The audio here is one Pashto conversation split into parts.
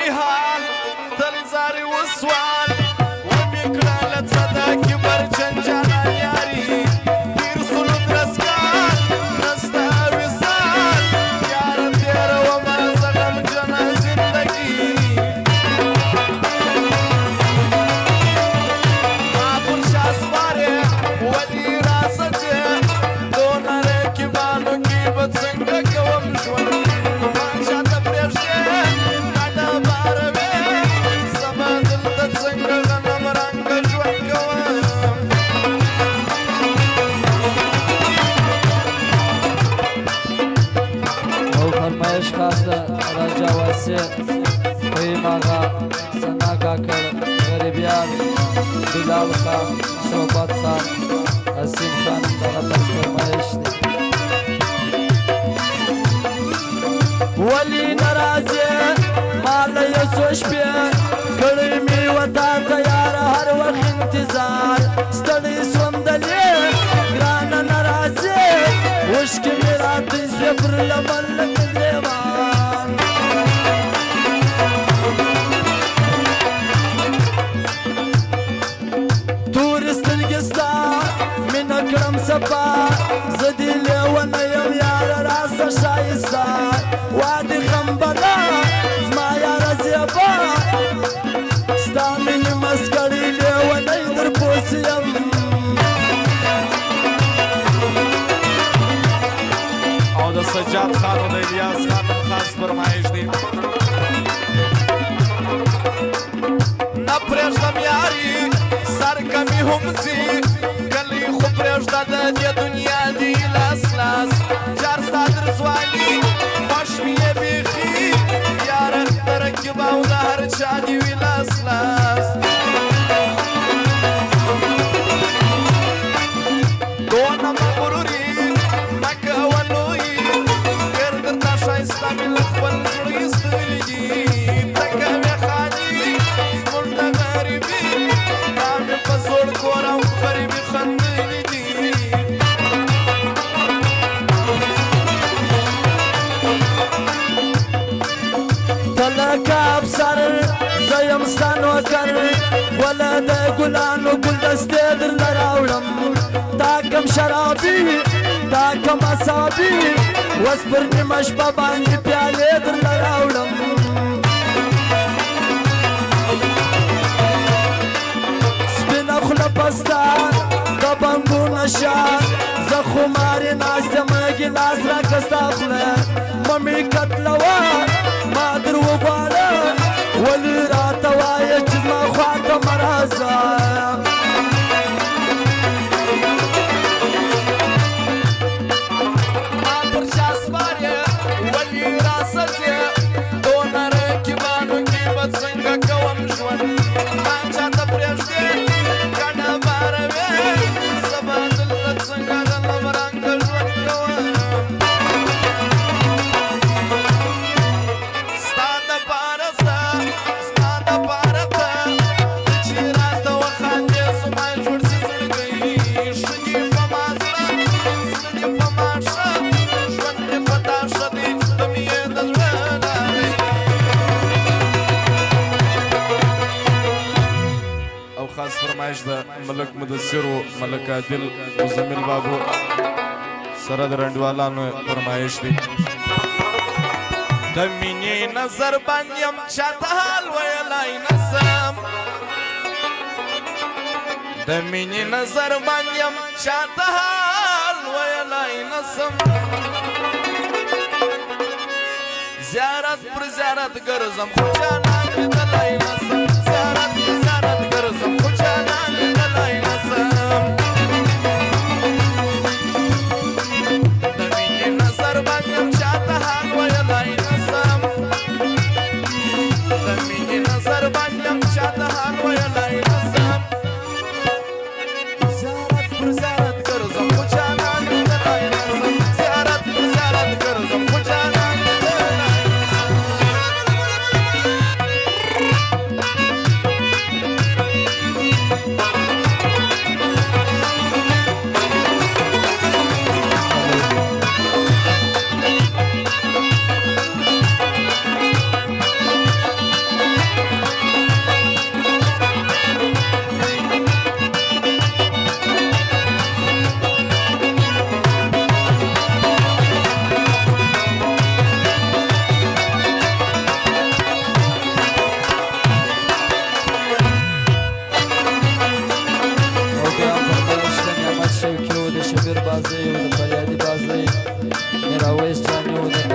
حال تلزاري وسوال ومكرا لتصدق كبر جنجانا ياري يرسل درسكان نستا وصال يارا تيرا وما زغم جنا زندگي ما برشا سباري ودي راستي دون ركبانو كي بتسنگ كوم جوان راجا واسع قیم آقا سنا کاکر غریبیار بلال خان صحبت خان حسین خان دغه فرمایش دی ولی ناراضه مال یې سوچ په کړی می وتا تیار هر وخت انتظار ستړي سوندلې ګران ناراضه وشک میرا دې صبر لمن سبا زدي ليوانا يم يارا راسا شايستا وادي خمبلا زما يارا زيبا ستاميني مسكري ليوانا يدر بوسيم او دا سجاد خان و دا الیاس خان خاص فرمایش دی نپریږدم یاري سر کمی هم ځي پرېږده د دې دنیا دی لاس لاس جار ستا در ځواني خوښ مې یې بیخي یاره د رقیب او د هر چا دې وي لاس لاس دونه مغروري مه کوه لوی ډېر درته ښایسته مې له خپل زړه ایستلي دي ته کوې خاني زموږ د غریبي دا مې په زوړ کور او غریبي خندلي لکه افسر زیم ستا نوکر وله د ګلانو ګلدستې درله راوړم تا کم شرابي تا کم اصابي اوس پر نیمه شپه باندې پیالې درله راوړم سپینه خوله پسته د بنګو نشه زه خمارې ناست یم ګیلاس راکړه ستا خوله ممې کتلوه ما در وغواړه ولې راته وایه چې زما خواته مه راځه ما پر شا سپار یې ولې راسځې دونه رقیبانو کې به څنګه کوم ژوند ما چاته پرېږدې ګڼه باره وې زه به دلته څنګه د لمرنګه ژوند کوم فرمایش د ملک مدثر و ملک عادل مزمل بابو سره د رنډوالانو فرمایش دی د مینې نظر باندې یم چاته حال ویلی نسم د مینې نظر باندې یم چاته حال ویلی نسم زیارت پر زیارت ګرځم خو جانان لیدلی نسم زیارت پر زیارت ګرځم خو جانان لیدلی نسم د مینې نظر باندې یم چاته حال ویلی نسم د مینې نظر باندې یم چاته حال ویلی نسم زیارت پر زیارت ګرځم خو جانان لیدلی نسم زیارت پر زیارت ګرځم خو جانان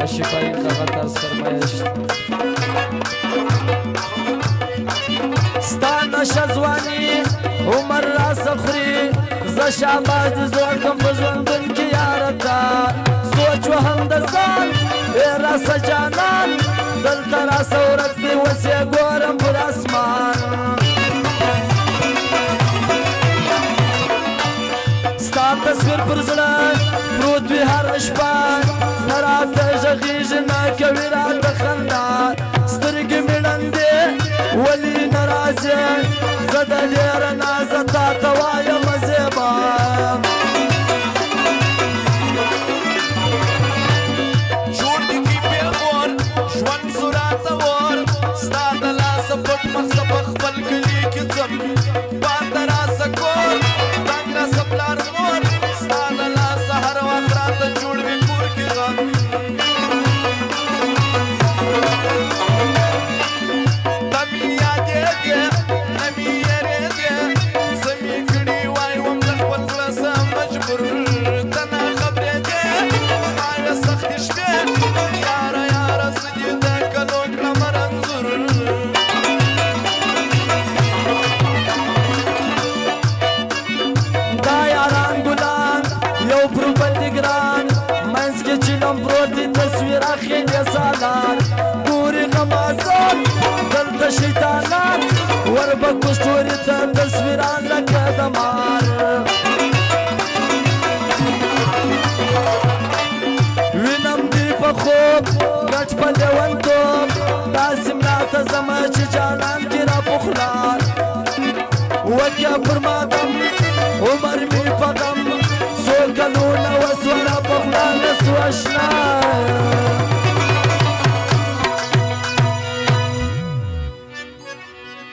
کاشفای دغه طرز فرمایش ستا نشه ځواني عمر راسه خوري زه شاباس دې زوړ کړم په ژوندون کې یاره تا سوچ وهم د ځان ای راسه جانان دلته راسه ورځ دې وسې ګورم پر اسمان ستا تصویر پر زړه پروت وي هره شپه نه راته غږېږي نه کوي راته خندا سترګې مې ړندې ولې نه راځې زه د ډېره نازه تا ته وایم زېبا جوړ دي کی پیغور ژوند سراته ور ستا د لاسه پټ مخزه په خپل کلي کې ځم پاته راسه کور تنګ راسه پلار مور ستا د لاسه هر وخت راته جوړ وي کور کې غم ته مې یادېږې نه مې یېرېږې څه مې کړي وای وم د خپل زړه سه مجبور ته نه خبرېږې ستا یوې سختې شپې یاره یاره زه دې د کلو کړم رنځور دا یاران ګلان یو پر بل دي ګران منځ کې چینم پروت دي تصویر اخلي سالان ګوري غمازان دلته شیطانان وربکو ستوري ته تصویران لکه د مار وینم دي په خوب ګټ په لیونتوب داسې ملا ته ځمه چې جانان کې را پخلان وکه پر ماتم عمر می په غم څو کلونه وسوله په خوله نه سو اشنا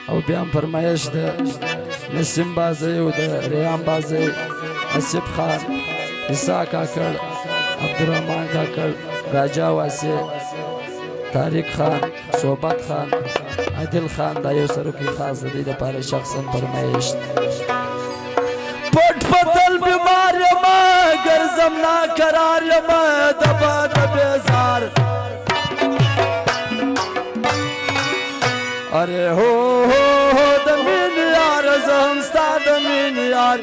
او بیا هم فرمایش د نسیم بازی او د ریان بازی اسیب خان عیسی کاکړ عبدالرحمن کاکړ راجا واسی طارق خان صحبت خان عادل خان دا یو سروکی خاص دی دپاره شخصا فرمایش پټ پتل بیمار یم ګرځم ناقرار یم د باد بیزار اره هو هو هو د مين یار زه هم ستا د مين یار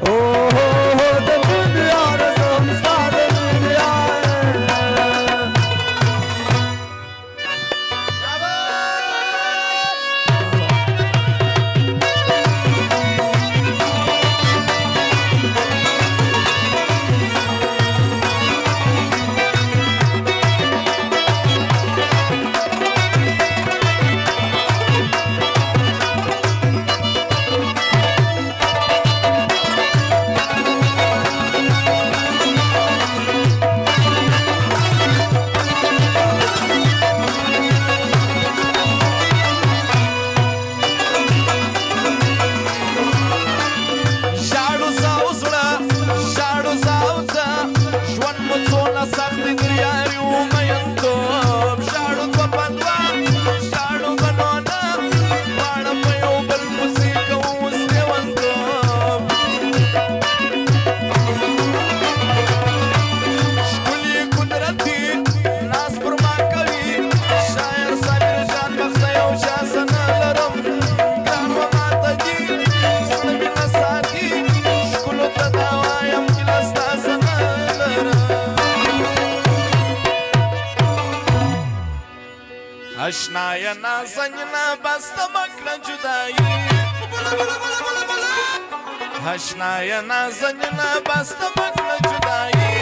هو هو هو د مين یار زه هم ستا د مين یار اشنای نازنینا بسته مکړه جدایي اشنای نازنینا بسته مکړه جدایي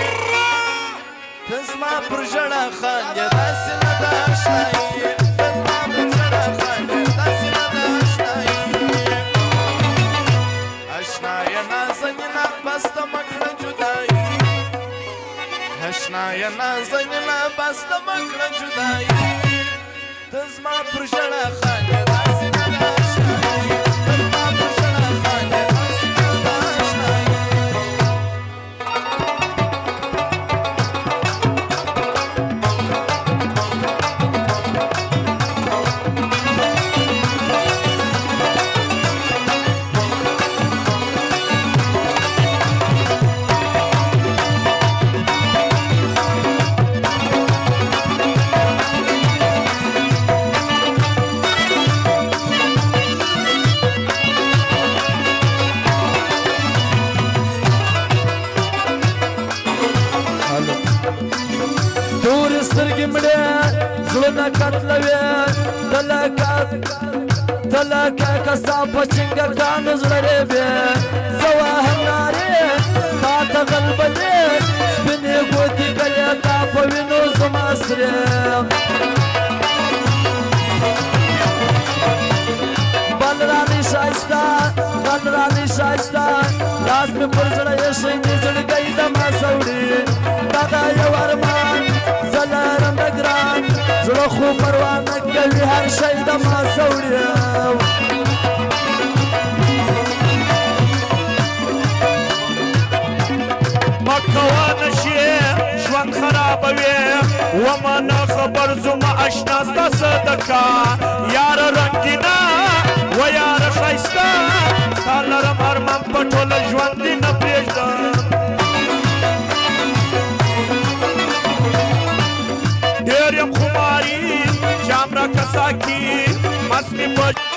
ته زما پر ژړه خاندې داسې نه ده اشنایي ته زما پر ژړه خاندې داسې نه ده اشنایي اشنای نازنینا بسته مکړه جدایي اشنای نازنینا بسته مکړه جدایي ته زما پر ژړه خاندې داسې نه ده اشنایي ته زما پر ژړه خاندې داسې نه ده اشنایي سترګې مړې زړونه قتلوي ته لکه کستا په چنګکانو زړه ریبې زه واهم نارې تا ته غلبلې سپینې ګوتې کلې تا په وینو زما سرې بلرانی شایسته لاس مې پر زړه ایښی دې زړګی دما سوړي دا دا یو ارمان زه لرم د ګران زړه خو پروا نه کوي هر شی دما سوړي مکوه نشي ژوند خرابوي ومه نه خبر زما اشنا ستا صدقه یاره رنګینه و یاره ښایسته ستا لرم ارمان په ټوله ژوند دې نه پرېږدم ډېر یم خماري جام راکه ساقي مست مې په